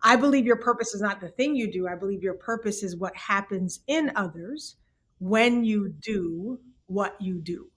I believe your purpose is not the thing you do. I believe your purpose is what happens in others when you do what you do.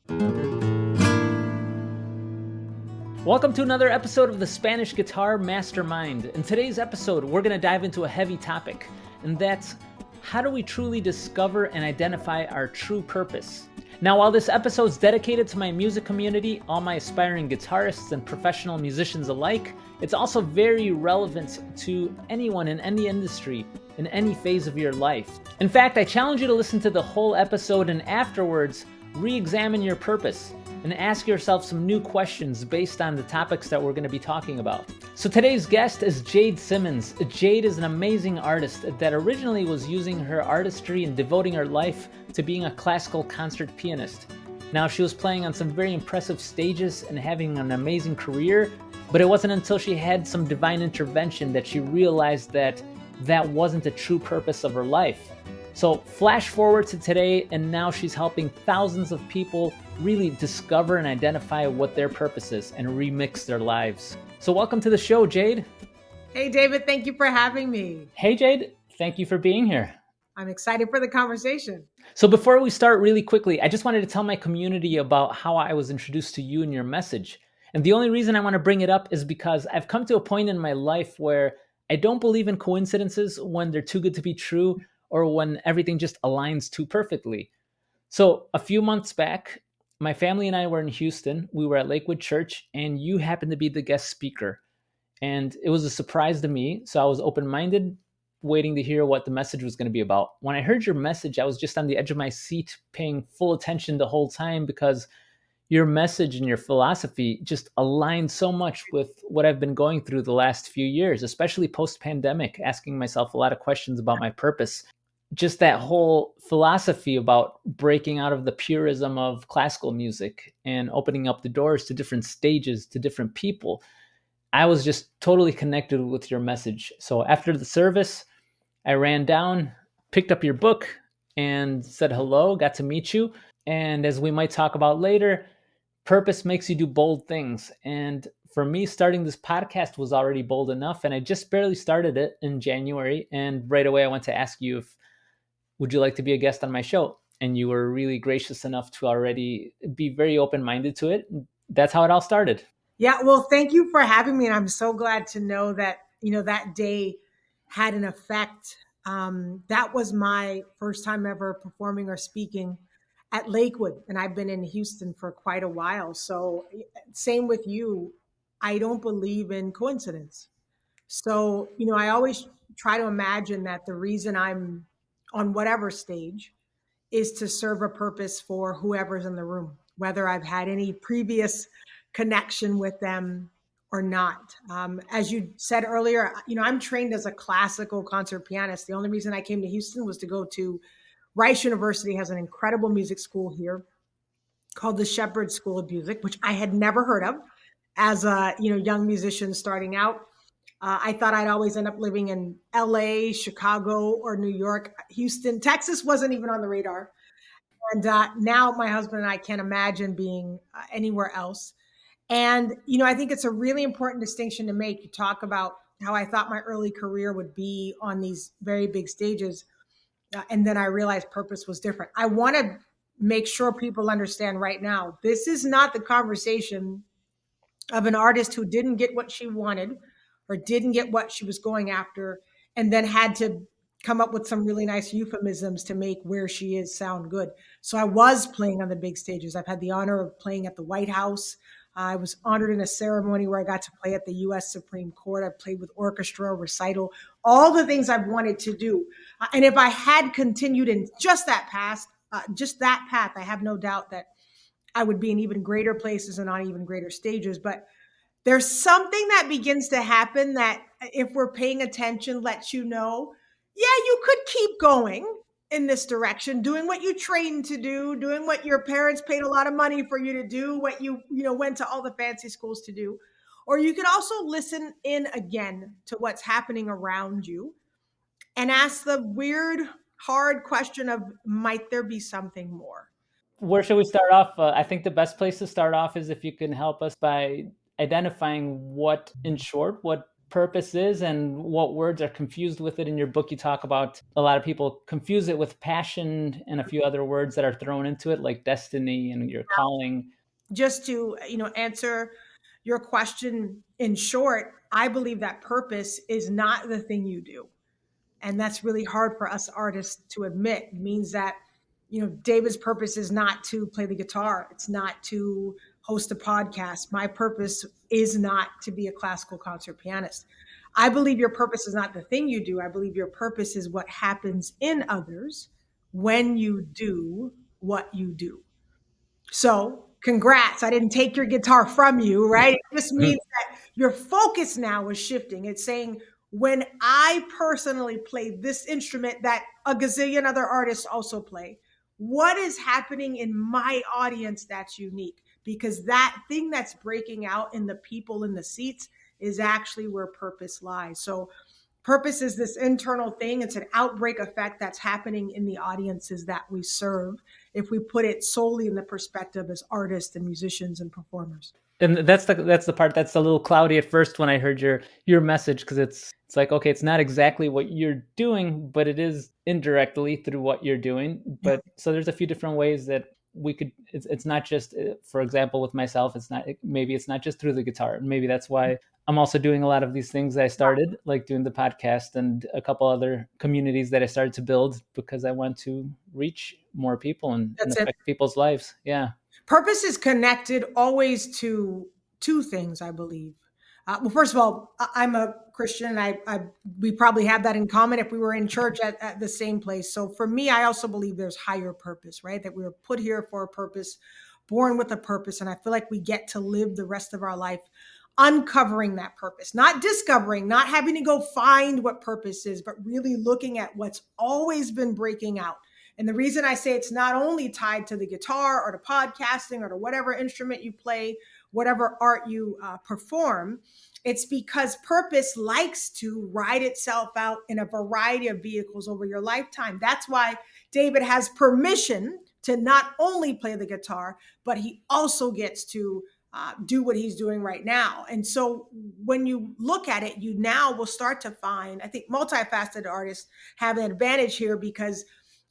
Welcome to another episode of the Spanish Guitar Mastermind. In today's episode, we're going to dive into a heavy topic, and that's how do we truly discover and identify our true purpose? Now, while this episode is dedicated to my music community, all my aspiring guitarists and professional musicians alike, it's also very relevant to anyone in any industry, in any phase of your life. In fact, I challenge you to listen to the whole episode and afterwards, re-examine your purpose and ask yourself some new questions based on the topics that we're going to be talking about. So today's guest is Jade Simmons. Jade is an amazing artist that originally was using her artistry and devoting her life to being a classical concert pianist. Now, she was playing on some very impressive stages and having an amazing career, but it wasn't until she had some divine intervention that she realized that that wasn't the true purpose of her life. So flash forward to today, and now she's helping thousands of people really discover and identify what their purpose is and remix their lives. So welcome to the show, Jade. Hey, David, thank you for having me. Hey, Jade. Thank you for being here. I'm excited for the conversation. So before we start really quickly, I just wanted to tell my community about how I was introduced to you and your message. And the only reason I want to bring it up is because I've come to a point in my life where I don't believe in coincidences when they're too good to be true, or when everything just aligns too perfectly. So a few months back, my family and I were in Houston. We were at Lakewood Church, and you happened to be the guest speaker. And it was a surprise to me, so I was open-minded, waiting to hear what the message was going to be about. When I heard your message, I was just on the edge of my seat, paying full attention the whole time, because your message and your philosophy just aligned so much with what I've been going through the last few years, especially post-pandemic, asking myself a lot of questions about my purpose. Just that whole philosophy about breaking out of the purism of classical music and opening up the doors to different stages, to different people. I was just totally connected with your message. So after the service, I ran down, picked up your book, and said hello, got to meet you. And as we might talk about later, purpose makes you do bold things. And for me, starting this podcast was already bold enough, and I just barely started it in January. And right away, I went to ask you if would you like to be a guest on my show? And you were really gracious enough to already be very open-minded to it. That's how it all started. Yeah, well, thank you for having me. And I'm so glad to know that, that day had an effect. That was my first time ever performing or speaking at Lakewood. And I've been in Houston for quite a while. So same with you. I don't believe in coincidence. So, I always try to imagine that the reason I'm on whatever stage is to serve a purpose for whoever's in the room, whether I've had any previous connection with them or not. As you said earlier, I'm trained as a classical concert pianist. The only reason I came to Houston was to go to Rice University, has an incredible music school here called the Shepherd School of Music, which I had never heard of as a young musician starting out. I thought I'd always end up living in LA, Chicago, or New York. Houston, Texas wasn't even on the radar. And now my husband and I can't imagine being anywhere else. And, I think it's a really important distinction to make. You talk about how I thought my early career would be on these very big stages. And then I realized purpose was different. I want to make sure people understand right now, this is not the conversation of an artist who didn't get what she wanted or didn't get what she was going after, and then had to come up with some really nice euphemisms to make where she is sound good. So I was playing on the big stages. I've had the honor of playing at the White House. I was honored in a ceremony where I got to play at the US Supreme Court. I played with orchestra, recital, all the things I've wanted to do. And if I had continued in just that path, I have no doubt that I would be in even greater places and on even greater stages. But there's something that begins to happen that, if we're paying attention, lets you know, yeah, you could keep going in this direction, doing what you trained to do, doing what your parents paid a lot of money for you to do, what you went to all the fancy schools to do. Or you could also listen in again to what's happening around you and ask the weird, hard question of, might there be something more? Where should we start off? I think the best place to start off is if you can help us by identifying what, in short, what purpose is and what words are confused with it. In your book, you talk about a lot of people confuse it with passion and a few other words that are thrown into it, like destiny and your calling. Just to, answer your question in short, I believe that purpose is not the thing you do. And that's really hard for us artists to admit. It means that, David's purpose is not to play the guitar. It's not to host a podcast. My purpose is not to be a classical concert pianist. I believe your purpose is not the thing you do. I believe your purpose is what happens in others when you do what you do. So, congrats. I didn't take your guitar from you, right? It just means that your focus now is shifting. It's saying, when I personally play this instrument that a gazillion other artists also play, what is happening in my audience that's unique? Because that thing that's breaking out in the people in the seats is actually where purpose lies. So, purpose is this internal thing. It's an outbreak effect that's happening in the audiences that we serve if we put it solely in the perspective as artists and musicians and performers. And that's the part that's a little cloudy at first when I heard your message, because it's like, okay, it's not exactly what you're doing, but it is indirectly through what you're doing. Yeah. But so there's a few different ways that we could. It's not just, for example, with myself, maybe it's not just through the guitar. Maybe that's why I'm also doing a lot of these things I started, like doing the podcast and a couple other communities that I started to build, because I want to reach more people and That's it. affect people's lives. Yeah. Purpose is connected always to two things, I believe. Well, first of all, I'm a Christian. We probably have that in common if we were in church at the same place. So for me, I also believe there's higher purpose, right? That we were put here for a purpose, born with a purpose. And I feel like we get to live the rest of our life uncovering that purpose, not discovering, not having to go find what purpose is, but really looking at what's always been breaking out. And the reason I say it's not only tied to the guitar or to podcasting or to whatever instrument you play, whatever art you perform, it's because purpose likes to ride itself out in a variety of vehicles over your lifetime. That's why David has permission to not only play the guitar, but he also gets to do what he's doing right now. And so when you look at it, you now will start to find, I think multifaceted artists have an advantage here, because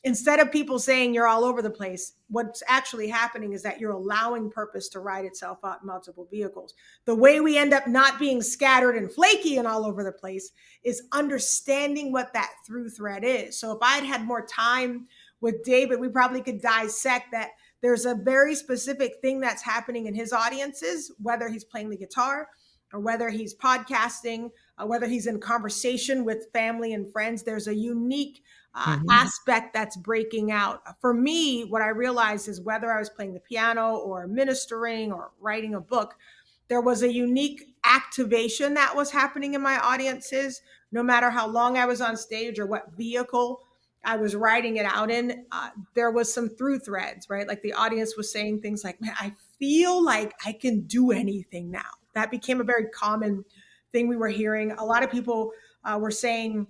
instead of people saying you're all over the place, what's actually happening is that you're allowing purpose to ride itself out in multiple vehicles. The way we end up not being scattered and flaky and all over the place is understanding what that through thread is. So if I'd had more time with David, we probably could dissect that there's a very specific thing that's happening in his audiences, whether he's playing the guitar or whether he's podcasting, whether he's in conversation with family and friends. There's a unique aspect that's breaking out. For me, what I realized is whether I was playing the piano or ministering or writing a book, there was a unique activation that was happening in my audiences, no matter how long I was on stage or what vehicle I was writing it out in. There was some through threads, right? Like the audience was saying things like, man, I feel like I can do anything now. That became a very common thing we were hearing. A lot of people were saying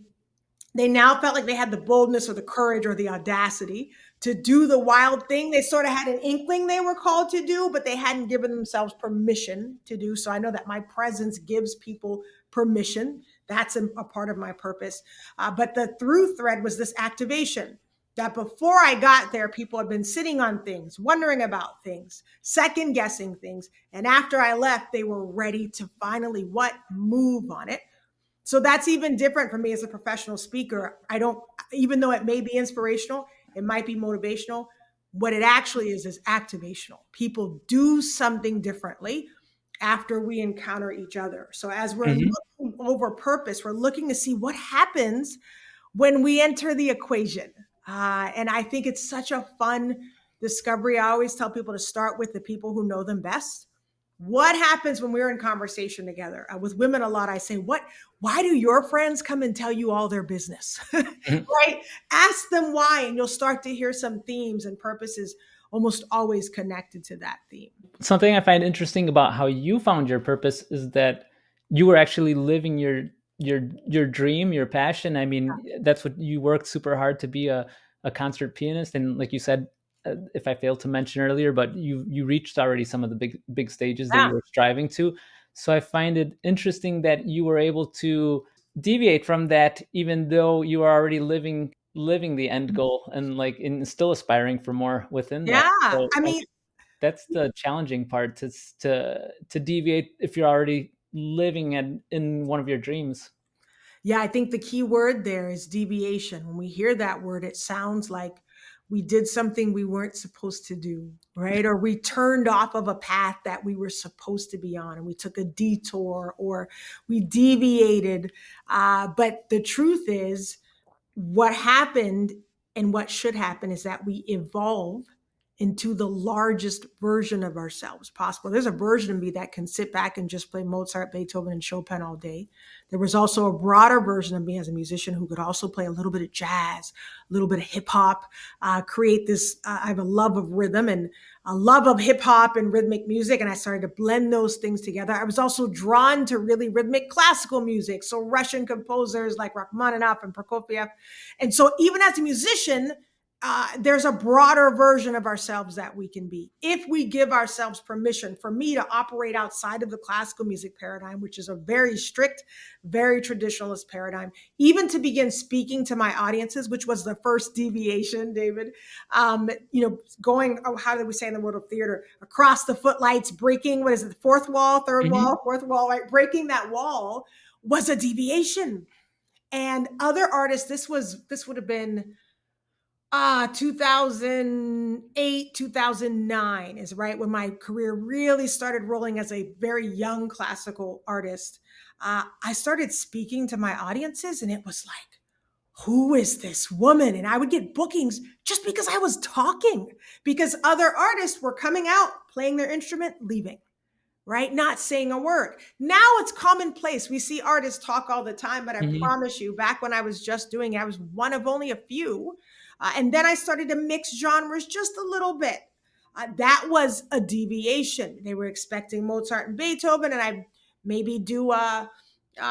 they now felt like they had the boldness or the courage or the audacity to do the wild thing they sort of had an inkling they were called to do, but they hadn't given themselves permission to do. So I know that my presence gives people permission. That's a part of my purpose. But the through thread was this activation that before I got there, people had been sitting on things, wondering about things, second guessing things. And after I left, they were ready to finally move on it. So that's even different for me as a professional speaker. I don't, even though it may be inspirational, it might be motivational. What it actually is activational. People do something differently after we encounter each other. So as we're looking over purpose, we're looking to see what happens when we enter the equation. And I think it's such a fun discovery. I always tell people to start with the people who know them best. What happens when we're in conversation together? With women a lot, I say, why do your friends come and tell you all their business? Right? Ask them why, and you'll start to hear some themes and purposes almost always connected to that theme. Something I find interesting about how you found your purpose is that you were actually living your dream, your passion. I mean, that's what you worked super hard to be a concert pianist. And like you said, if I failed to mention earlier, but you reached already some of the big stages that you were striving to. So I find it interesting that you were able to deviate from that, even though you are already living the end goal and like and still aspiring for more within that. Yeah. So I I mean, think that's the challenging part to deviate if you're already living in one of your dreams. yeah, I think the key word there is deviation. When we hear that word, it sounds like we did something we weren't supposed to do, right? Or we turned off of a path that we were supposed to be on and we took a detour or we deviated. But the truth is, what happened and what should happen is that we evolve into the largest version of ourselves possible. There's a version of me that can sit back and just play Mozart, Beethoven, and Chopin all day. There was also a broader version of me as a musician who could also play a little bit of jazz, a little bit of hip hop, create this. I have a love of rhythm and a love of hip hop and rhythmic music. And I started to blend those things together. I was also drawn to really rhythmic classical music. So Russian composers like Rachmaninoff and Prokofiev. And so even as a musician, there's a broader version of ourselves that we can be if we give ourselves permission. For me to operate outside of the classical music paradigm, which is a very strict, very traditionalist paradigm, even to begin speaking to my audiences, which was the first deviation, David. Going, oh, how did we say in the world of theater, across the footlights, breaking, what is it, the fourth wall, third Mhm. wall, fourth wall, right? Breaking that wall was a deviation. And other artists, this would have been 2008, 2009 is right when my career really started rolling as a very young classical artist. I started speaking to my audiences, and it was like, who is this woman? And I would get bookings just because I was talking, because other artists were coming out, playing their instrument, leaving, right? Not saying a word. Now it's commonplace. We see artists talk all the time, but I Mhm. promise you, back when I was just doing it, I was one of only a few. And then I started to mix genres just a little bit. That was a deviation. They were expecting Mozart and Beethoven, and I maybe do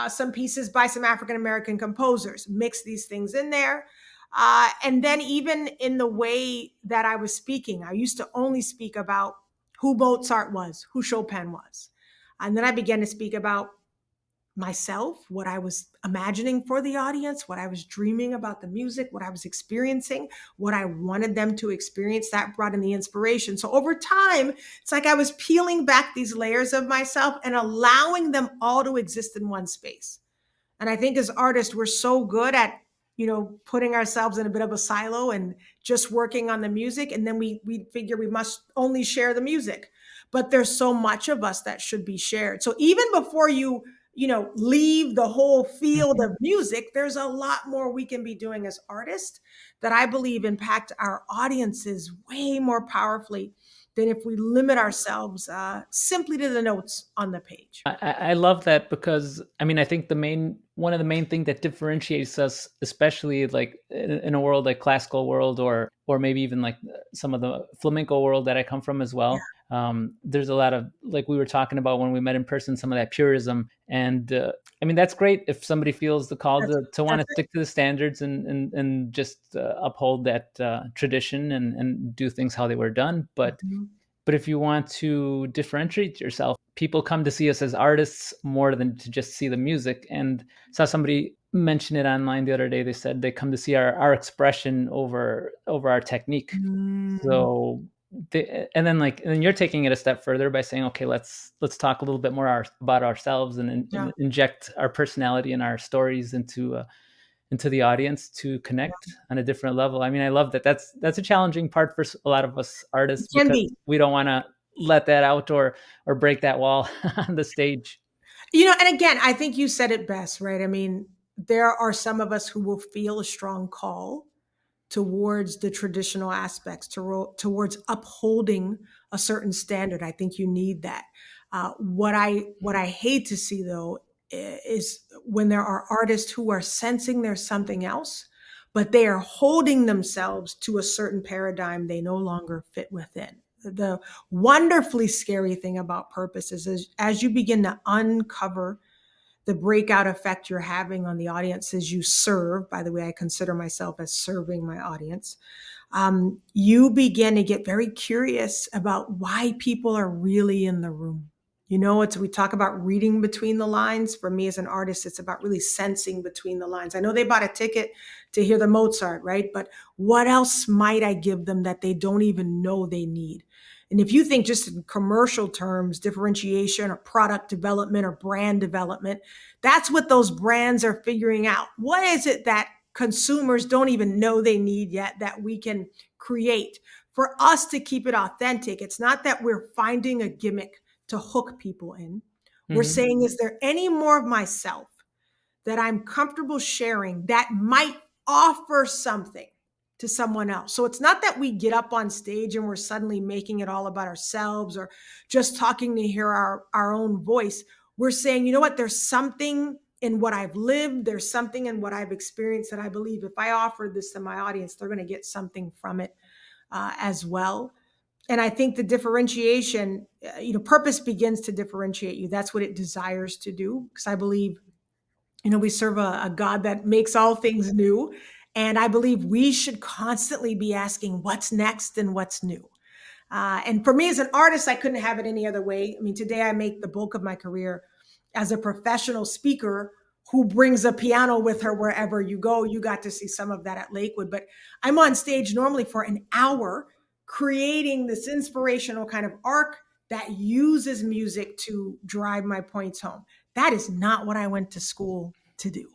some pieces by some African American composers, mix these things in there. And then, even in the way that I was speaking, I used to only speak about who Mozart was, who Chopin was. And then I began to speak about myself, what I was imagining for the audience, what I was dreaming about the music, what I was experiencing, what I wanted them to experience. That brought in the inspiration. So over time, it's like I was peeling back these layers of myself and allowing them all to exist in one space. And I think as artists, we're so good at, putting ourselves in a bit of a silo and just working on the music. And then we figure we must only share the music. But there's so much of us that should be shared. So even before leave the whole field Mhm. of music, there's a lot more we can be doing as artists that I believe impact our audiences way more powerfully than if we limit ourselves simply to the notes on the page. I love that because I mean I think the main one of the main thing that differentiates us, especially like in a world like classical world or maybe even like some of the flamenco world that I come from as Yeah, well. There's a lot of like we were talking about when we met in person, some of that purism, and I mean that's great if somebody feels the call that's to want that's to stick to the standards and just uphold that tradition and do things how they were done, it. Mhm. but if you want to differentiate yourself, people come to see us as artists more than to just see the music. And saw somebody mention it online the other day. They said they come to see our expression over our technique. Mm, So and then like and then you're taking it a step further by saying, okay, let's talk a little bit more about ourselves and yeah, inject our personality and our stories into the audience to connect yeah. on a different level. I mean, I love that. That's a challenging part for a lot of us It artists can because be. we don't want to let that out or break that wall on the stage. And again, I think you said it best, right? I mean, there are some of us who will feel a strong call towards the traditional aspects, towards upholding a certain standard. I think you need that. What I hate to see though is when there are artists who are sensing there's something else, but they are holding themselves to a certain paradigm they no longer fit within. The wonderfully scary thing about purpose is as you begin to uncover the breakout effect you're having on the audiences you serve. By the way, I consider myself as serving my audience. You begin to get very curious about why people are really in the room. We talk about reading between the lines. For me as an artist, it's about really sensing between the lines. I know they bought a ticket to hear the Mozart, right? But what else might I give them that they don't even know they need? And if you think just in commercial terms, differentiation or product development or brand development, that's what those brands are figuring out. What is it that consumers don't even know they need yet that we can create for us to keep it authentic? It's not that we're finding a gimmick to hook people in. We're Hmm. saying, is there any more of myself that I'm comfortable sharing that might offer something to someone else? So it's not that we get up on stage and we're suddenly making it all about ourselves or just talking to hear our own voice. We're saying, you know what, there's something in what I've lived, there's something in what I've experienced that I believe if I offer this to my audience, they're going to get something from it as well. And I think the differentiation, purpose begins to differentiate you. That's what it desires to do. Because I believe, we serve a God that makes all things new. And I believe we should constantly be asking what's next and what's new. And for me as an artist, I couldn't have it any other way. I mean, today I make the bulk of my career as a professional speaker who brings a piano with her wherever you go. You got to see some of that at Lakewood, but I'm on stage normally for an hour creating this inspirational kind of arc that uses music to drive my points home. That is not what I went to school to do.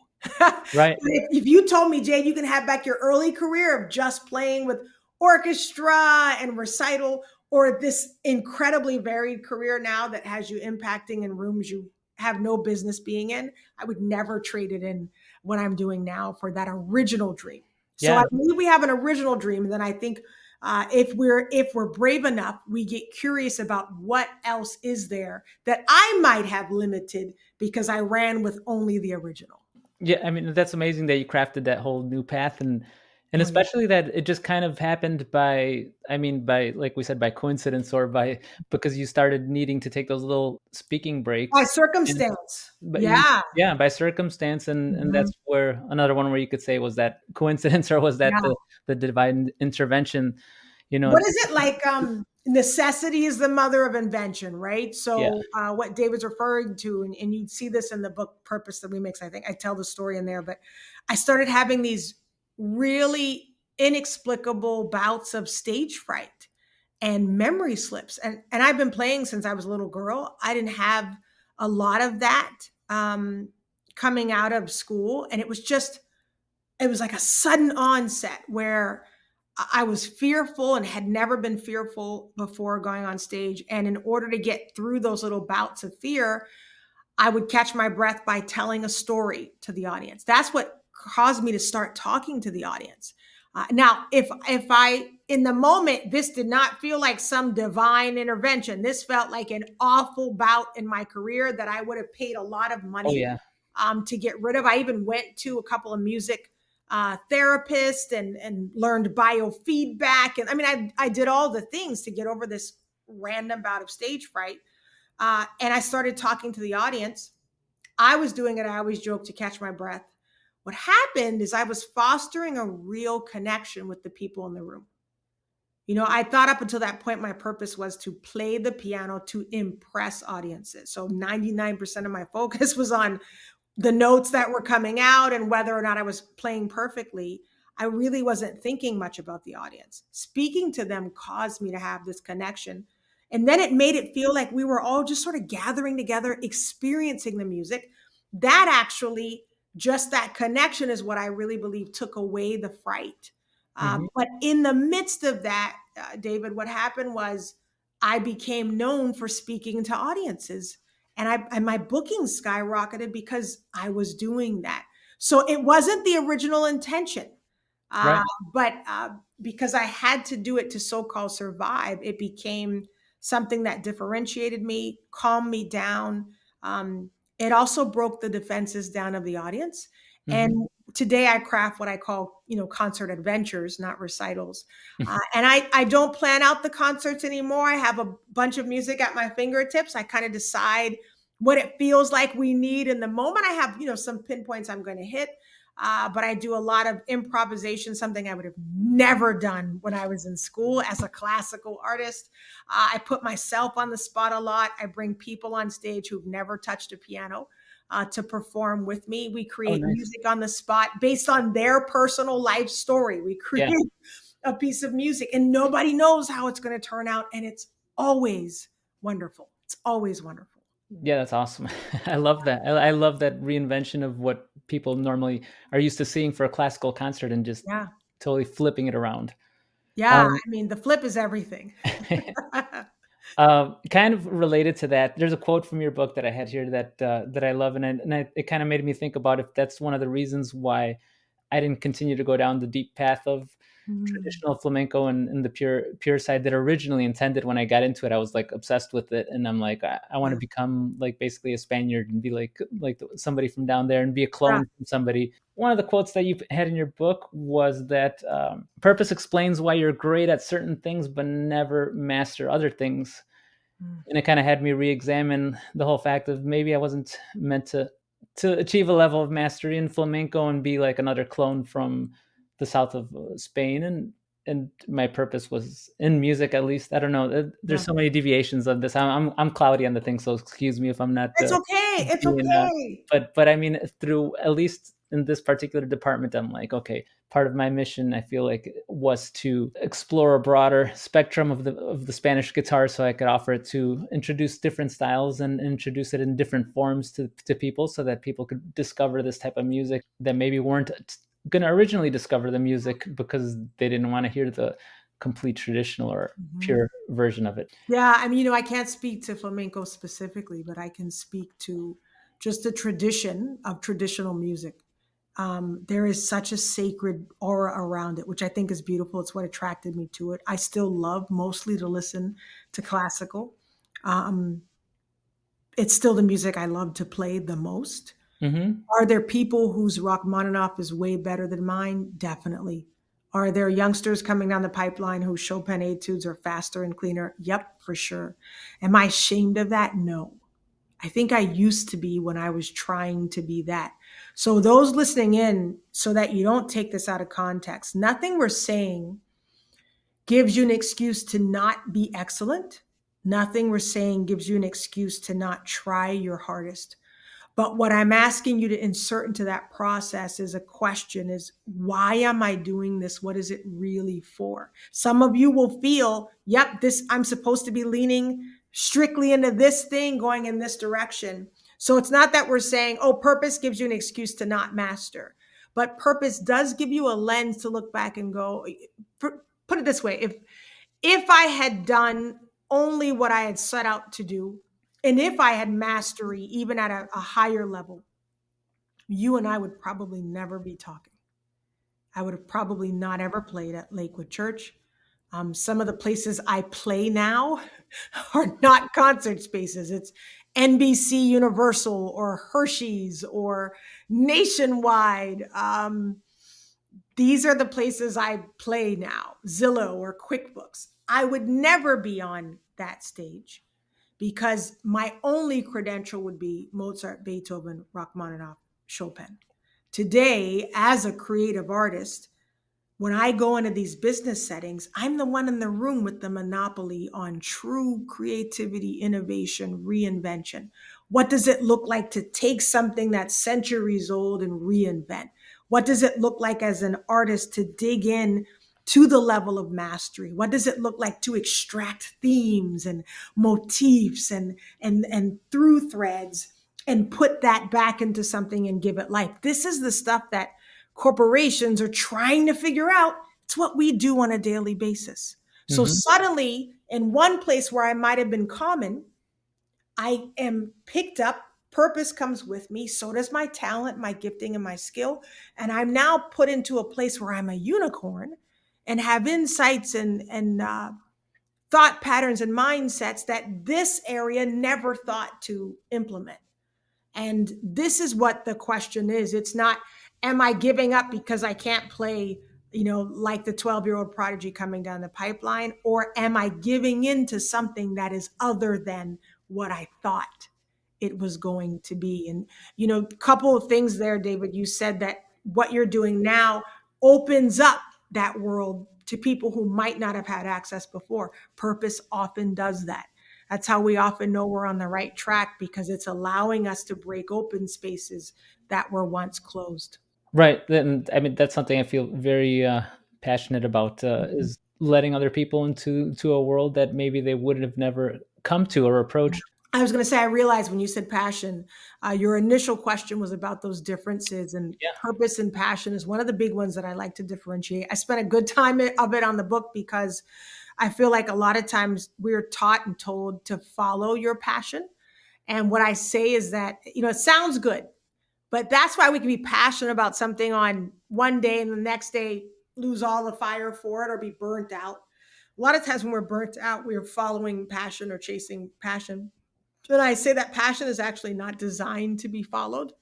Right. If you told me, Jade, you can have back your early career of just playing with orchestra and recital, or this incredibly varied career now that has you impacting in rooms you have no business being in, I would never trade it in what I'm doing now for that original dream. So I Yeah. believe we have an original dream, and then I think if we're brave enough, we get curious about what else is there that I might have limited because I ran with only the original. Yeah, I mean, that's amazing that you crafted that whole new path, and Oh yeah. especially that it just kind of happened by, I mean, by, like we said, by coincidence, or by because you started needing to take those little speaking By breaks. And circumstance. but you, Yeah. yeah, by circumstance, and Mhm. that's where another one where you could say, was that coincidence or was that Yeah. the divine intervention, you know? What is it like? Necessity is the mother of invention, right? Yeah. So, what David's referring to, and you see this in the book Purpose the Remix, I think I tell the story in there, but I started having these really inexplicable bouts of stage fright and memory slips. And I've been playing since I was a little girl. I didn't have a lot of that coming out of school. And it was like a sudden onset where I was fearful and had never been fearful before going on stage. And in order to get through those little bouts of fear, I would catch my breath by telling a story to the audience. That's what caused me to start talking to the audience. Now, if I in the moment, this did not feel like some divine intervention. This felt like an awful bout in my career that I would have paid a lot of Oh money yeah. to get rid of. I even went to a couple of music therapists and learned biofeedback, and I mean, I did all the things to get over this random bout of stage fright. And I started talking to the audience. I was doing it, I always joke, to catch my breath. What happened is I was fostering a real connection with the people in the room. I thought up until that point, my purpose was to play the piano to impress audiences. So 99% of my focus was on the notes that were coming out and whether or not I was playing perfectly. I really wasn't thinking much about the audience. Speaking to them caused me to have this connection. And then it made it feel like we were all just sort of gathering together, experiencing the music. That actually, just that connection is what I really believe took away the fright. Hmm. But in the midst of that, David, what happened was I became known for speaking to audiences, and my bookings skyrocketed because I was doing that. So it wasn't the original intention, uh, Right. but because I had to do it to so-called survive, it became something that differentiated me, calmed me down. Um, it also broke the defenses down of the audience. Hmm. And today I craft what I call, concert adventures, not recitals. And I don't plan out the concerts anymore. I have a bunch of music at my fingertips. I kind of decide what it feels like we need in the moment. I have, some pinpoints I'm going to hit. but I do a lot of improvisation, something I would have never done when I was in school as a classical artist. I put myself on the spot a lot. I bring people on stage who've never touched a piano to perform with me. We Oh, create nice. music on the spot based on their personal life story. We Yeah. create a piece of music and nobody knows how it's going to turn out. And it's always wonderful. It's always wonderful. Yeah, that's awesome. I love that. I love that reinvention of what people normally are used to seeing for a classical concert and just Yeah. totally flipping it around. Yeah. Um, I mean, the flip is everything. kind of related to that, there's a quote from your book that I had here that I love, it kind of made me think about if that's one of the reasons why I didn't continue to go down the deep path of Mm, traditional flamenco and the pure side that originally intended. When I got into it, I was like obsessed with it, and I'm like, I want to yeah. become like basically a Spaniard and be like somebody from down there and be a Yeah. clone from somebody. One of the quotes that you had in your book was that purpose explains why you're great at certain things but never master other things. Mm, And it kind of had me re-examine the whole fact of maybe I wasn't meant to achieve a level of mastery in flamenco and be like another clone from the south of Spain, and my purpose was in music. At least I don't know, there's yeah. so many deviations of this. I'm cloudy on the thing, so excuse me if I'm not It's okay. It's being okay. but I mean, through at least in this particular department, I'm like, okay, part of my mission, I feel like, was to explore a broader spectrum of the Spanish guitar, so I could offer it to introduce different styles and introduce it in different forms to people, so that people could discover this type of music that maybe weren't going to originally discover the music because they didn't want to hear the complete traditional or Mhm. pure version of it. Yeah, I mean, I can't speak to flamenco specifically, but I can speak to just the tradition of traditional music. There is such a sacred aura around it, which I think is beautiful. It's what attracted me to it. I still love mostly to listen to classical. Um, it's still the music I love to play the most. Hmm. Are there people whose Rachmaninoff is way better than mine? Definitely. Are there youngsters coming down the pipeline whose Chopin etudes are faster and cleaner? Yep, for sure. Am I ashamed of that? No. I think I used to be when I was trying to be that. So, those listening in, so that you don't take this out of context, nothing we're saying gives you an excuse to not be excellent. Nothing we're saying gives you an excuse to not try your hardest. But what I'm asking you to insert into that process is a question is, why am I doing this? What is it really for? Some of you will feel, yep, this I'm supposed to be leaning strictly into this thing, going in this direction. So it's not that we're saying, oh, purpose gives you an excuse to not master. But purpose does give you a lens to look back and go, put it this way, if I had done only what I had set out to do, and if I had mastery even at a higher level, you and I would probably never be talking. I would have probably not ever played at Lakewood Church. Some of the places I play now are not concert spaces. It's NBC Universal or Hershey's or Nationwide. These are the places I play now, Zillow or QuickBooks. I would never be on that stage because my only credential would be Mozart, Beethoven, Rachmaninoff, Chopin. Today, as a creative artist, when I go into these business settings, I'm the one in the room with the monopoly on true creativity, innovation, reinvention. What does it look like to take something that's centuries old and reinvent? What does it look like as an artist to dig in to the level of mastery? What does it look like to extract themes and motifs and through threads and put that back into something and give it life? This is the stuff that corporations are trying to figure out. It's what we do on a daily basis. So Hmm. suddenly, in one place where I might have been common, I am picked up. Purpose comes with me. So does my talent, my gifting, and my skill. And I'm now put into a place where I'm a unicorn and have insights and thought patterns and mindsets that this area never thought to implement. And this is what the question is. It's not, am I giving up because I can't play, like the 12-year-old prodigy coming down the pipeline? Or am I giving in to something that is other than what I thought it was going to be? And, a couple of things there, David. You said that what you're doing now opens up that world to people who might not have had access before. Purpose often does that. That's how we often know we're on the right track, because it's allowing us to break open spaces that were once closed. Right. And I mean, that's something I feel very passionate about, Mhm. is letting other people into a world that maybe they wouldn't have never come to or approached. I was going to say, I realized when you said passion, your initial question was about those differences, and Yeah. purpose and passion is one of the big ones that I like to differentiate. I spent a good time of it on the book, because I feel like a lot of times we're taught and told to follow your passion. And what I say is that, it sounds good, but that's why we can be passionate about something on one day and the next day lose all the fire for it or be burnt out. A lot of times when we're burnt out, we are following passion or chasing passion. And I say that passion is actually not designed to be followed.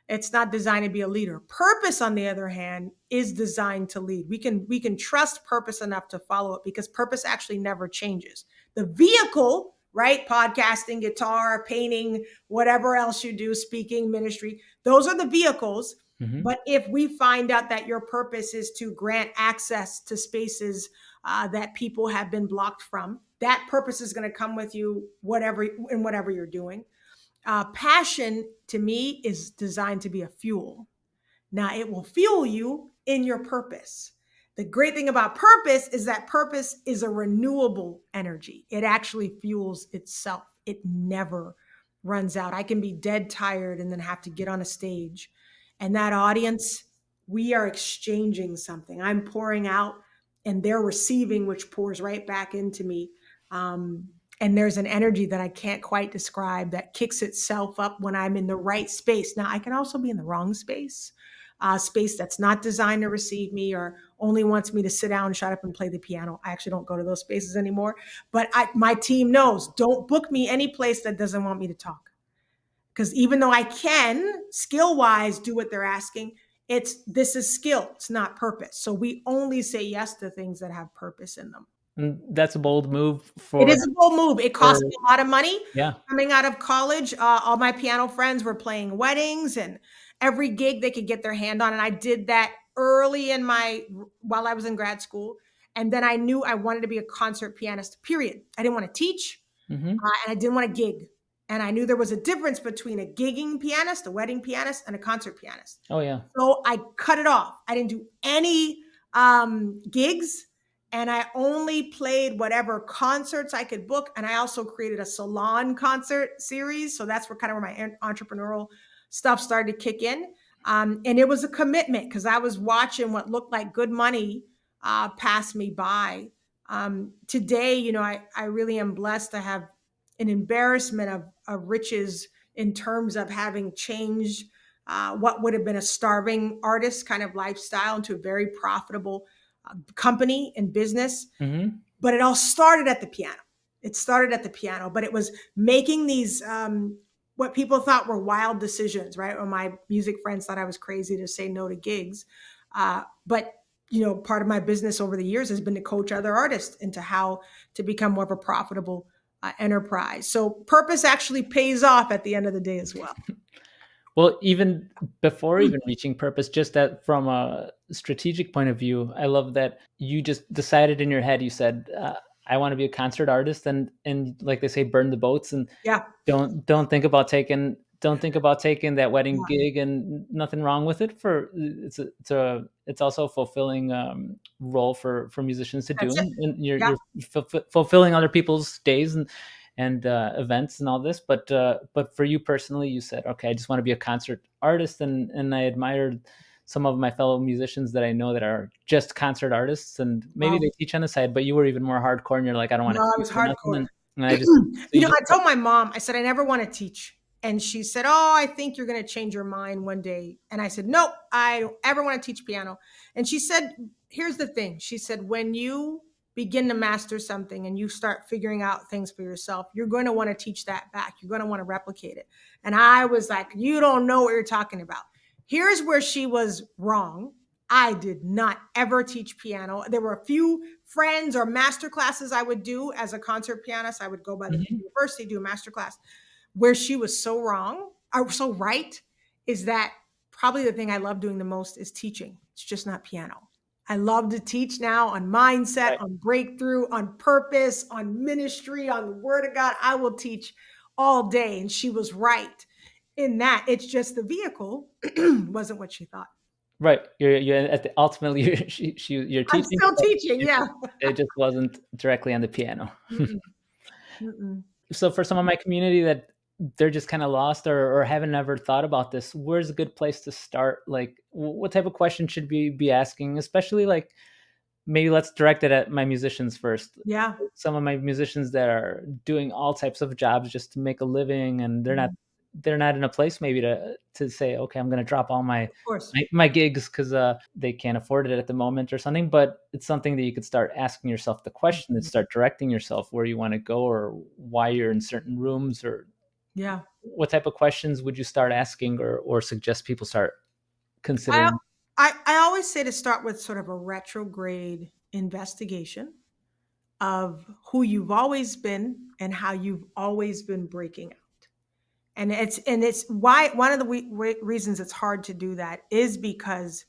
It's not designed to be a leader. Purpose, on the other hand, is designed to lead. We can trust purpose enough to follow it, because purpose actually never changes. The vehicle, right? Podcasting, guitar, painting, whatever else you do, speaking, ministry, those are the vehicles. Hmm. But if we find out that your purpose is to grant access to spaces that people have been blocked from, that purpose is going to come with you, whatever you're doing. Passion, to me, is designed to be a fuel. Now, it will fuel you in your purpose. The great thing about purpose is that purpose is a renewable energy. It actually fuels itself. It never runs out. I can be dead tired and then have to get on a stage. And that audience, we are exchanging something. I'm pouring out and they're receiving, which pours right back into me. And there's an energy that I can't quite describe that kicks itself up when I'm in the right space. Now, I can also be in the wrong space, space that's not designed to receive me or only wants me to sit down, shut up, and play the piano. I actually don't go to those spaces anymore. But my team knows, don't book me any place that doesn't want me to talk. Because even though I can skill wise do what they're asking, this is skill, it's not purpose. So we only say yes to things that have purpose in them. And that's a bold move It for is a bold move. It for cost me a lot of money yeah. coming out of college. All my piano friends were playing weddings and every gig they could get their hand on. And I did that early while I was in grad school. And then I knew I wanted to be a concert pianist, period. I didn't want to teach, Hmm. and I didn't want to gig. And I knew there was a difference between a gigging pianist, a wedding pianist, and a concert pianist. Oh yeah. So I cut it off. I didn't do any gigs, and I only played whatever concerts I could book. And I also created a salon concert series. So that's where my entrepreneurial stuff started to kick in. And it was a commitment, because I was watching what looked like good money pass me by. Today, I really am blessed to have an embarrassment of riches in terms of having changed what would have been a starving artist kind of lifestyle into a very profitable company and business. Hmm. But it all started at the piano. It started at the piano, but it was making these what people thought were wild decisions, right? Or my music friends thought I was crazy to say no to gigs. But part of my business over the years has been to coach other artists into how to become more of a profitable enterprise. So purpose actually pays off at the end of the day as well. Well, even before even reaching purpose, just that from a strategic point of view, I love that you just decided in your head. You said, "I want to be a concert artist," and like they say, burn the boats, and Yeah. don't think about taking that wedding Yeah. gig, and nothing wrong with it. For it's also a fulfilling role for musicians to do, That's it. and you're Yeah. fulfilling other people's days and events and all this. But for you personally, you said, okay, I just want to be a concert artist, and I admired some of my fellow musicians that I know that are just concert artists, and maybe Wow. they teach on the side, but you were even more hardcore, and you're like, I don't want No, to I teach was or nothing, hardcore. and I just so you just I told my mom, I said, I never want to teach. And she said, oh, I think you're going to change your mind one day. And I said, nope, I don't ever want to teach piano. And she said, here's the thing. She said, when you begin to master something and you start figuring out things for yourself, you're going to want to teach that back. You're going to want to replicate it. And I was like, you don't know what you're talking about. Here's where she was wrong. I did not ever teach piano. There were a few friends or master classes I would do as a concert pianist. I would go by the Mhm. university, do a master class. Where she was so wrong or so right is that probably the thing I love doing the most is teaching. It's just not piano. I love to teach now on mindset, Right. on breakthrough, on purpose, on ministry, on the word of God. I will teach all day. And she was right in that. It's just the vehicle wasn't what she thought. Right. You're at the ultimately you're I'm teaching, still but teaching. Yeah. it just wasn't directly on the piano. Mm-mm, mm-mm. So for some of my community that they're just kind of lost or haven't ever thought about this, where's a good place to start? Like, what type of questions should we be asking? Especially like maybe let's direct it at my musicians first. Yeah. Some of my musicians that are doing all types of jobs just to make a living, and Mhm. they're not in a place maybe to say, okay, I'm going to drop all Of course. my gigs because they can't afford it at the moment or something. But it's something that you could start asking yourself the question and Mhm. start directing yourself where you want to go or why you're in certain rooms, or Yeah. what type of questions would you start asking or suggest people start I, considering? I always say to start with sort of a retrograde investigation of who you've always been and how you've always been breaking out. And it's why one of the reasons it's hard to do that is because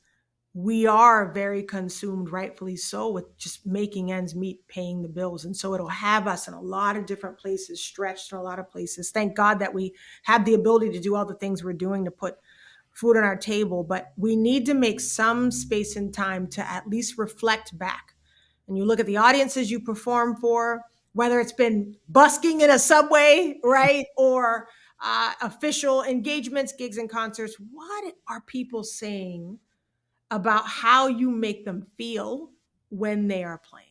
we are very consumed, rightfully so, with just making ends meet, paying the bills. And so it'll have us in a lot of different places, stretched in a lot of places. Thank God that we have the ability to do all the things we're doing to put food on our table, but we need to make some space and time to at least reflect back. And you look at the audiences you perform for, whether it's been busking in a subway, right? Or official engagements, gigs, and concerts. What are people saying about how you make them feel when they are playing?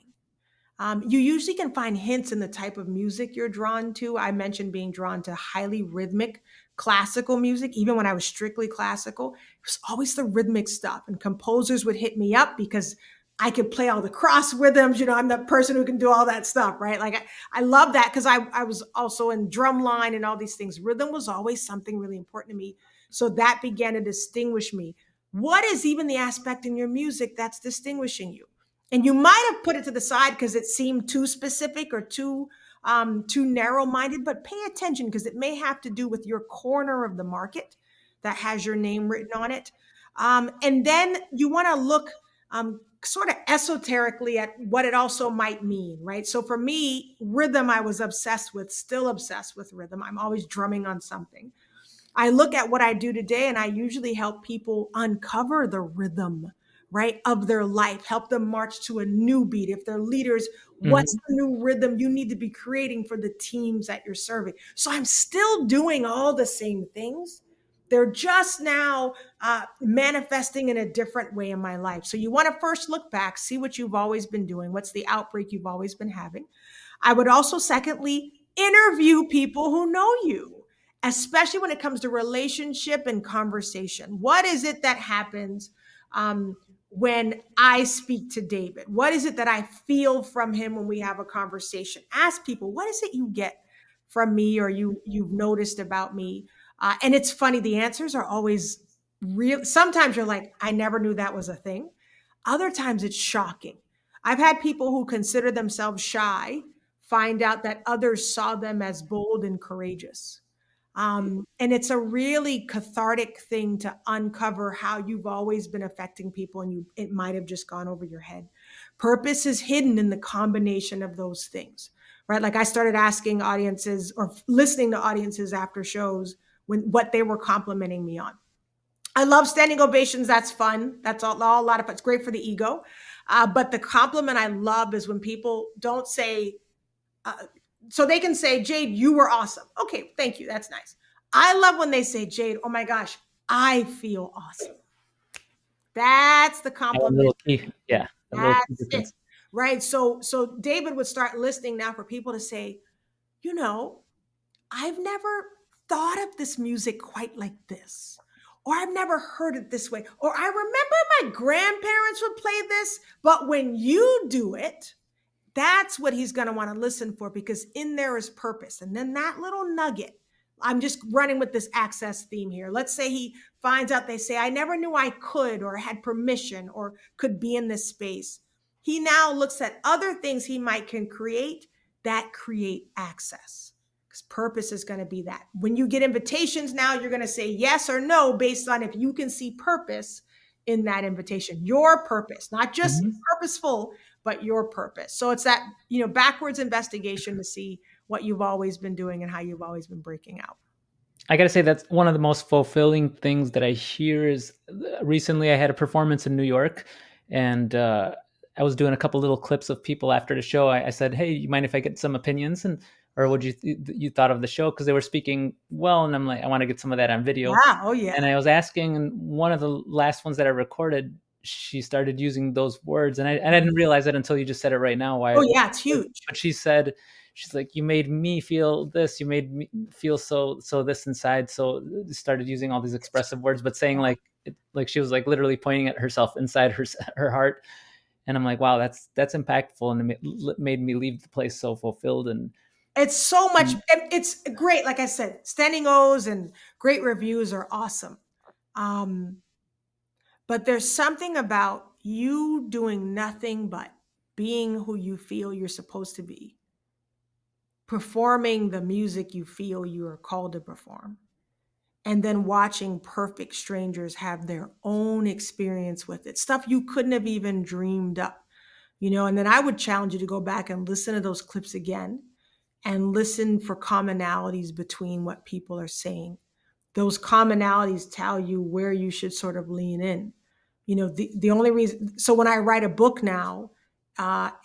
You usually can find hints in the type of music you're drawn to. I mentioned being drawn to highly rhythmic classical music. Even when I was strictly classical, it was always the rhythmic stuff. And composers would hit me up because I could play all the cross rhythms. You know, I'm the person who can do all that stuff, right? Like I love that because I was also in drum line and all these things. Rhythm was always something really important to me. So that began to distinguish me. What is even the aspect in your music that's distinguishing you? And you might have put it to the side because it seemed too specific or too narrow minded, but pay attention because it may have to do with your corner of the market that has your name written on it. And then you want to look sort of esoterically at what it also might mean, right? So for me, rhythm, I was obsessed with, still obsessed with rhythm. I'm always drumming on something. I look at what I do today and I usually help people uncover the rhythm, right, of their life, help them march to a new beat. If they're leaders, what's Mhm. the new rhythm you need to be creating for the teams that you're serving? So I'm still doing all the same things. They're just now manifesting in a different way in my life. So you want to first look back, see what you've always been doing. What's the outbreak you've always been having? I would also, secondly, interview people who know you, especially when it comes to relationship and conversation. What is it that happens um, when I speak to David? What is it that I feel from him when we have a conversation? Ask people, what is it you get from me or you've noticed about me? And it's funny, the answers are always real. Sometimes you're like, I never knew that was a thing. Other times it's shocking. I've had people who consider themselves shy find out that others saw them as bold and courageous. And it's a really cathartic thing to uncover how you've always been affecting people and it might have just gone over your head. Purpose is hidden in the combination of those things, right? Like I started asking audiences or listening to audiences after shows when what they were complimenting me on. I love standing ovations. That's fun. That's all a lot of fun. It's great for the ego. But the compliment I love is when people don't say, uh, so they can say, Jade, you were awesome. Okay, thank you. That's nice. I love when they say, Jade, oh my gosh, I feel awesome. That's the A compliment. little key, yeah, a little key That's it. difference. Right. So David would start listing now for people to say, you know, I've never thought of this music quite like this. Or I've never heard it this way. Or I remember my grandparents would play this, but when you do it, that's what he's going to want to listen for because in there is purpose. And then that little nugget, I'm just running with this access theme here. Let's say he finds out they say, I never knew I could or had permission or could be in this space. He now looks at other things he might can create that create access. because purpose is going to be that. When you get invitations now, you're going to say yes or no based on if you can see purpose in that invitation, your purpose, not just Mhm. purposeful, but your purpose. So it's that, backwards investigation to see what you've always been doing and how you've always been breaking out. I gotta say that's one of the most fulfilling things that I hear is recently I had a performance in New York, and I was doing a couple little clips of people after the show. I said, "Hey, you mind if I get some opinions and or what you thought of the show?" Because they were speaking well, and I'm like, I want to get some of that on video. Yeah. Oh, yeah. And I was asking, and one of the last ones that I recorded, she started using those words, and I didn't realize it until you just said it right now. Why? Oh, yeah. It's huge. But she said, she's like, you made me feel this, you made me feel so this inside. So started using all these expressive words, but saying like like she was like literally pointing at herself inside her heart. And I'm like, wow, that's impactful, and it made me leave the place so fulfilled. And It's so much. It's great. Like I said, standing O's and great reviews are awesome. Um, but there's something about you doing nothing but being who you feel you're supposed to be, performing the music you feel you are called to perform, and then watching perfect strangers have their own experience with it, stuff you couldn't have even dreamed up, and then I would challenge you to go back and listen to those clips again and listen for commonalities between what people are saying. Those commonalities tell you where you should sort of lean in. The only reason, so when I write a book now,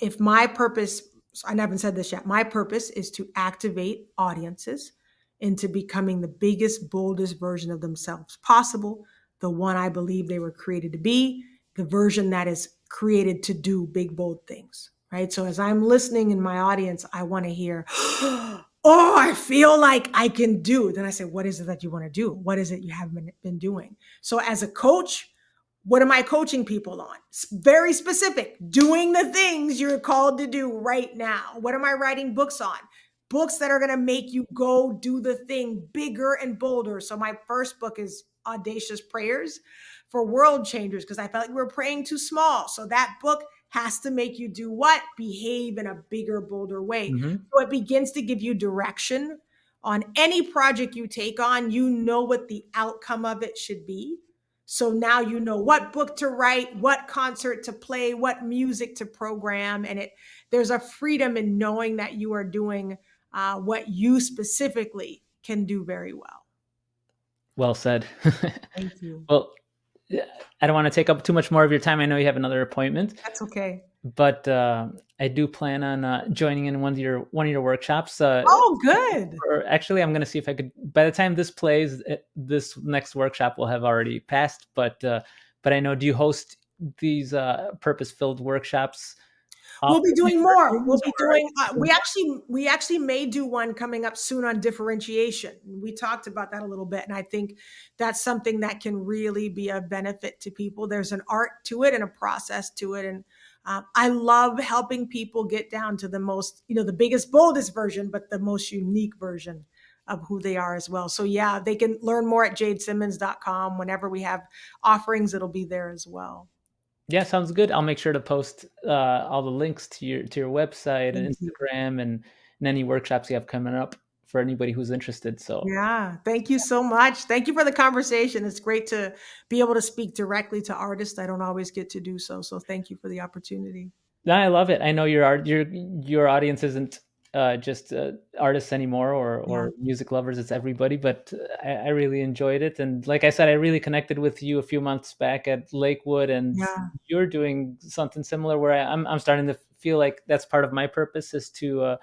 if my purpose, I haven't said this yet, my purpose is to activate audiences into becoming the biggest, boldest version of themselves possible, the one I believe they were created to be, the version that is created to do big, bold things, right? So as I'm listening in my audience, I want to hear, oh, I feel like I can do. Then I say, what is it that you want to do? What is it you haven't been doing? So as a coach, what am I coaching people on? Very specific, doing the things you're called to do right now. What am I writing books on? Books that are going to make you go do the thing bigger and bolder. So my first book is Audacious Prayers for World Changers, because I felt like we were praying too small. So that book has to make you do what? Behave in a bigger, bolder way. mhm. So it begins to give you direction on any project you take on. You know what the outcome of it should be. So now you know what book to write, what concert to play, what music to program, and there's a freedom in knowing that you are doing what you specifically can do very well. Well said. Thank you. Well, I don't want to take up too much more of your time. I know you have another appointment, That's okay. but I do plan on joining in one of your workshops. Oh, good. Or actually, I'm going to see if I could. By the time this plays, this next workshop will have already passed. But I know. Do you host these purpose-filled workshops? We'll be Often doing for more. We'll students, be or are doing. you We actually may do one coming up soon on differentiation. We talked about that a little bit, and I think that's something that can really be a benefit to people. There's an art to it and a process to it, and I love helping people get down to the most, the biggest, boldest version, but the most unique version of who they are as well. So yeah, they can learn more at jadesimmons.com. Whenever we have offerings, it'll be there as well. Yeah, sounds good. I'll make sure to post all the links to your website and Thank you. Instagram and any workshops you have coming up for anybody who's interested. So Yeah, thank you so much. Thank you for the conversation. It's great to be able to speak directly to artists. I don't always get to do so. So thank you for the opportunity. no, I love it. I know your audience isn't just artists anymore Yeah. or music lovers. It's everybody. But I really enjoyed it, and like I said, I really connected with you a few months back at Lakewood, and Yeah. you're doing something similar. Where I'm starting to feel like that's part of my purpose is to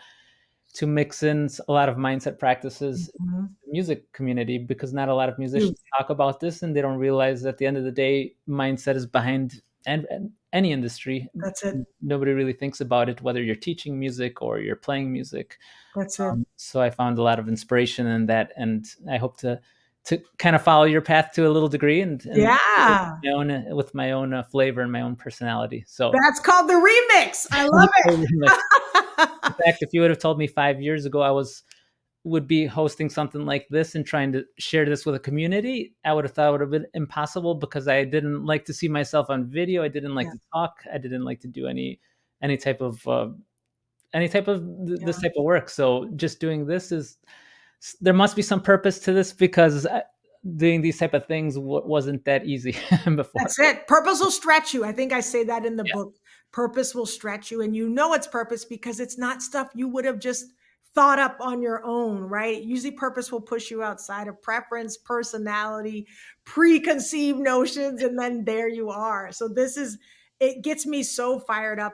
mix in a lot of mindset practices in Mhm. the music community, because not a lot of musicians Huge. talk about this, and they don't realize at the end of the day mindset is behind and any industry. That's it. Nobody really thinks about it, whether you're teaching music or you're playing music. That's it. So I found a lot of inspiration in that, and I hope to kind of follow your path to a little degree and Yeah. with my own flavor and my own personality. So That's called the remix. I love in it. fact, if you would have told me 5 years ago would be hosting something like this and trying to share this with a community, I would have thought it would have been impossible, because I didn't like to see myself on video. I didn't like Yeah. to talk. I didn't like to do any type of any type of this Yeah. type of work. So just doing this is, there must be some purpose to this, because doing these type of things wasn't that easy before. That's it. Purpose will stretch you. I think I say that in the Yeah. book. Purpose will stretch you, and you know it's purpose because it's not stuff you would have just thought up on your own, right? Usually, purpose will push you outside of preference, personality, preconceived notions, and then there you are. So, this is, it gets me so fired up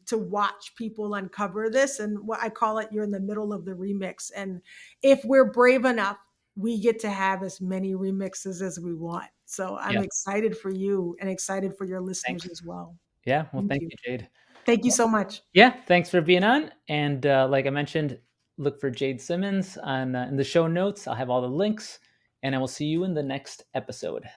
to watch people uncover this. And what I call it, you're in the middle of the remix. And if we're brave enough, we get to have as many remixes as we want. So I'm Yeah. excited for you and excited for your listeners Thanks. as well. Yeah. Well, Thank thank you. you, Jade. Thank you so much. Yeah. Thanks for being on. And like I mentioned, look for Jade Simmons on in the show notes. I'll have all the links, and I will see you in the next episode.